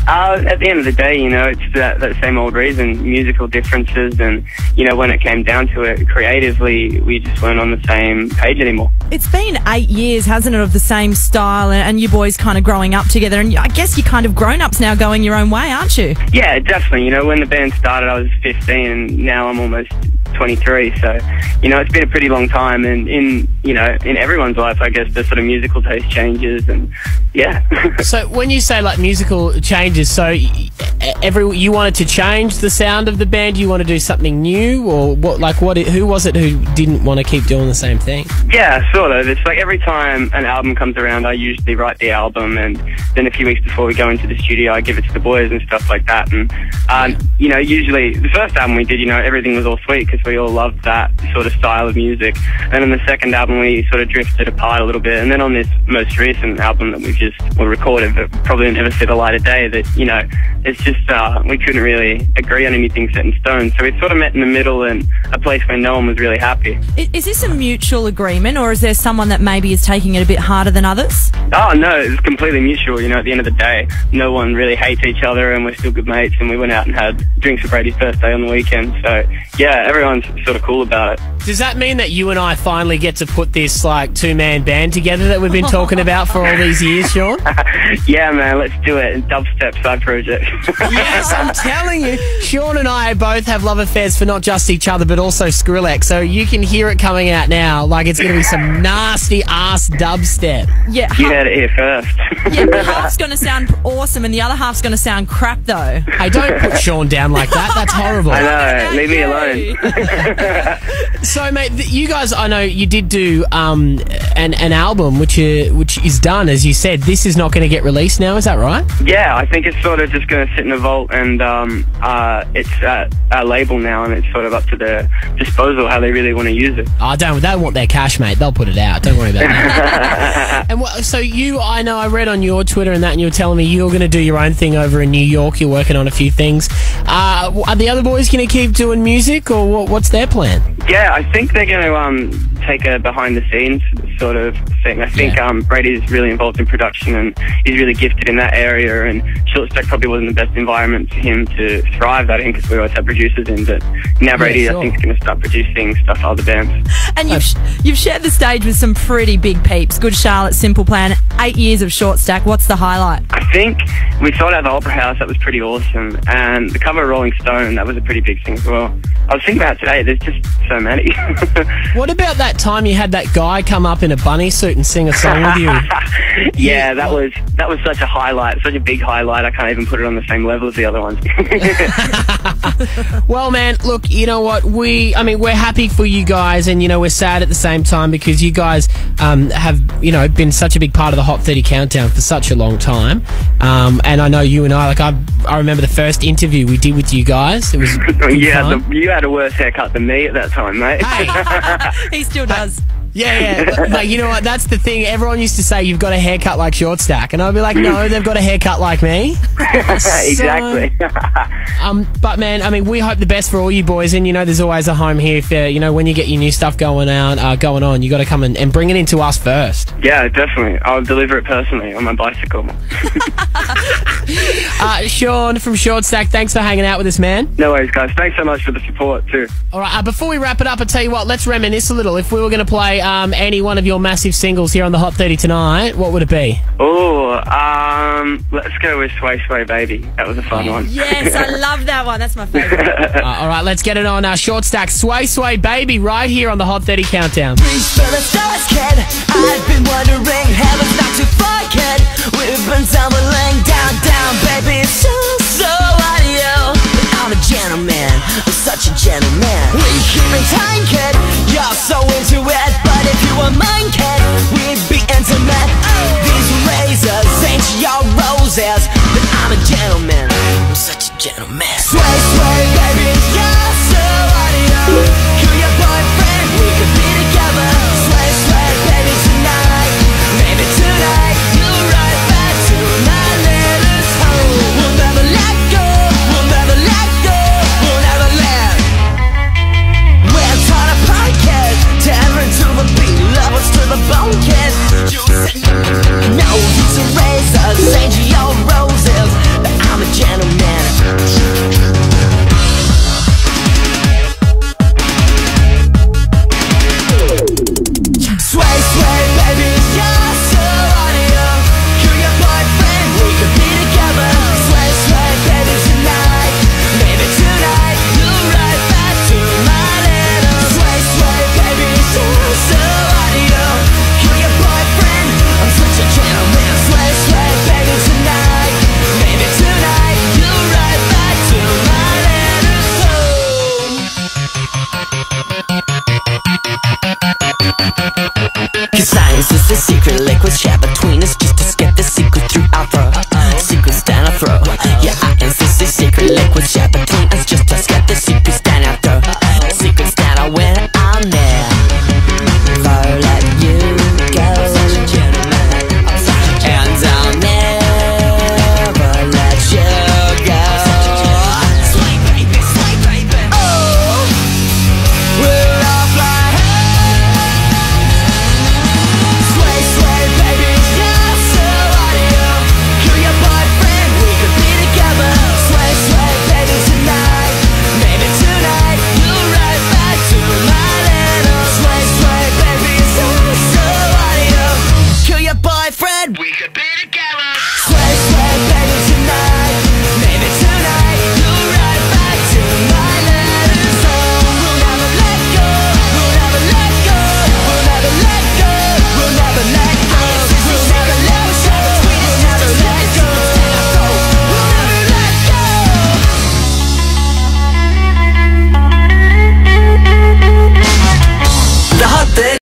At the end of the day, you know, it's that same old reason, musical differences, and, you know, when it came down to it, creatively, we just weren't on the same page anymore. It's been 8 years, hasn't it, of the same style, and you boys kind of growing up together, and I guess you're kind of grown-ups now going your own way, aren't you? Yeah, definitely. You know, when the band started, I was 15, and now I'm almost 23, so, you know, it's been a pretty long time, and in everyone's life, I guess, the sort of musical taste changes, and yeah. So when you say like musical changes, so you wanted to change the sound of the band, you want to do something new, or who was it who didn't want to keep doing the same thing? Yeah, sort of. It's like every time an album comes around, I usually write the album, and then a few weeks before we go into the studio, I give it to the boys and stuff like that, and you know, usually the first album we did, you know, everything was all sweet because we all loved that sort of style of music, and in the second album we sort of drifted apart a little bit, and then on this most recent album that we've just recorded but probably never see the light of day, that, you know, it's just we couldn't really agree on anything set in stone, so we sort of met in the middle in a place where no one was really happy. Is this a mutual agreement, or is there someone that maybe is taking it a bit harder than others? Oh no, it's completely mutual. You know, at the end of the day, no one really hates each other, and we're still good mates, and we went out and had drinks for Brady's birthday on the weekend, so yeah, everyone's sort of cool about it. Does that mean that you and I finally get to put this like two-man band together that we've been talking about for all these years, Shaun? Yeah, man, let's do it. Dubstep side project. Yes, I'm telling you. Shaun and I both have love affairs for not just each other, but also Skrillex. So you can hear it coming out now. Like, it's going to be some nasty-ass dubstep. Yeah, you heard it here first. Yeah, but half's going to sound awesome, and the other half's going to sound crap, though. Hey, don't put Shaun down like that. That's horrible. I know. Leave me alone. So, mate, you guys, I know you did do an album, which is done, as you said. This is not going to get released now, is that right? Yeah, I think it's sort of just going to sit in a vault, and it's at our label now, and it's sort of up to their disposal how they really want to use it. Oh, they want their cash, mate. They'll put it out. Don't worry about that. And so I know I read on your Twitter and that, and you were telling me you're going to do your own thing over in New York. You're working on a few things. Are the other boys going to keep doing music, or what's their plan? Yeah, I think they're going to take a behind-the-scenes sort of thing. I think Brady's really involved in production, and he's really gifted in that area, and Short Stack probably wasn't the best environment for him to thrive that in, because we always had producers in, but now Brady, I think, is going to start producing stuff for other bands. And you've shared the stage with some pretty big peeps. Good Charlotte, Simple Plan, 8 years of Short Stack. What's the highlight? I think we sold out the Opera House. That was pretty awesome, and the cover of Rolling Stone, that was a pretty big thing as well. I was thinking about it today, there's just so many. What about that time you had that guy come up in a bunny suit and sing a song with you? Yeah, that was such a highlight, such a big highlight. I can't even put it on the same level as the other ones. Well, man, look, you know what? We're happy for you guys, and, you know, we're sad at the same time, because you guys have, you know, been such a big part of the Hot 30 Countdown for such a long time. And I know you and I remember the first interview we did with you guys. It was you had a worse haircut than me at that time, mate. Hey. He still does. Yeah. But you know what? That's the thing. Everyone used to say you've got a haircut like Short Stack, and I'd be like, no, they've got a haircut like me. Exactly. But man, we hope the best for all you boys, and you know, there's always a home here for, you know, when you get your new stuff going on, you got to come and bring it into us first. Yeah, definitely. I'll deliver it personally on my bicycle. Shaun from Short Stack, thanks for hanging out with us, man. No worries, guys. Thanks so much for the support too. All right. Before we wrap it up, I'll tell you what. Let's reminisce a little. If we were going to play any one of your massive singles here on the Hot 30 tonight, what would it be? Oh, let's go with Sway Sway Baby. That was a fun one. Yes, I love that one. That's my favourite. All right, let's get it on. Short Stack, Sway Sway Baby, right here on the Hot 30 Countdown. Reach for the stars, kid. I've been wondering, heaven's not too far, kid. We've been tumbling down, baby. So are you. But I'm a gentleman. I'm such a gentleman. We keep in time, kid. You're so into it. But if you were mine, kid, we'd be intimate. These razors ain't your roses. But I'm a gentleman. I'm such a gentleman. Sway, sway, baby. You're so are you. Kill your boyfriend. We could be together. Sway, sway, baby, tonight. Maybe tonight. You're right back to my little home. We'll never let go. We'll never let go. We'll never let. We're torn apart, kid. Tearing to the beat. Lovers to the bone, kid. You said no use of razors. Ain't your roses. But I'm was shared between us just to get the secret through our throat. Secrets down our throat.